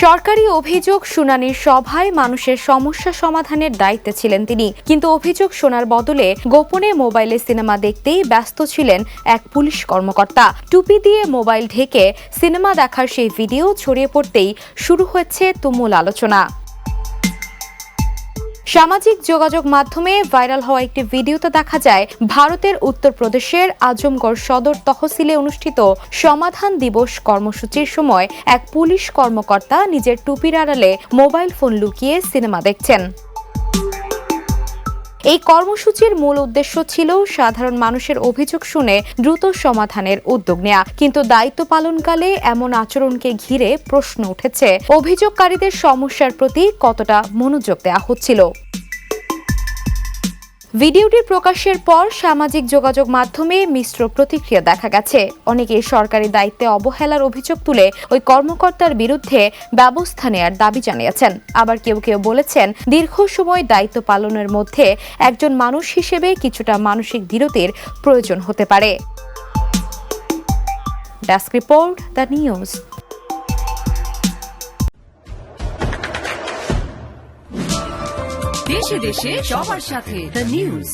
সরকারি অভিযোগ শুনানির সভায় মানুষের সমস্যা সমাধানের দায়িত্বে ছিলেন তিনি, কিন্তু অভিযোগ শোনার বদলে গোপনে মোবাইলে সিনেমা দেখতেই ব্যস্ত ছিলেন এক পুলিশ কর্মকর্তা। টুপি দিয়ে মোবাইল ঢেকে সিনেমা দেখার সেই ভিডিও ছড়িয়ে পড়তেই শুরু হয়েছে তুমুল আলোচনা। সামাজিক যোগাযোগ মাধ্যমে ভাইরাল হওয়া একটি ভিডিওতে দেখা যায় ভারতের উত্তরপ্রদেশের আজমগড় সদর তহসিলে অনুষ্ঠিত সমাধান দিবস কর্মসূচির সময় এক পুলিশ কর্মকর্তা নিজের টুপির আড়ালে মোবাইল ফোন লুকিয়ে সিনেমা দেখছেন। এই কর্মসূচির মূল উদ্দেশ্য ছিল সাধারণ মানুষের অভিযোগ শুনে দ্রুত সমাধানের উদ্যোগ নেওয়া, কিন্তু দায়িত্ব পালনকালে এমন আচরণকে ঘিরে প্রশ্ন উঠেছে অভিযোগকারীদের সমস্যার প্রতি কতটা মনোযোগ দেওয়া হচ্ছিল। ভিডিওটি প্রকাশের পর সামাজিক যোগাযোগ মাধ্যমে মিশ্র প্রতিক্রিয়া দেখা গেছে। অনেকেই সরকারি দায়িত্বে অবহেলার অভিযোগ তুলে ওই কর্মকর্তার বিরুদ্ধে ব্যবস্থা নেয়ার দাবি জানিয়েছেন। আবার কেউ কেউ বলেছেন দীর্ঘ সময় দায়িত্ব পালনের মধ্যে একজন মানুষ হিসেবে কিছুটা মানসিক বিরতির প্রয়োজন হতে পারে। Desk report, the news. দেশে দেশে সবার সাথে দ্য নিউজ।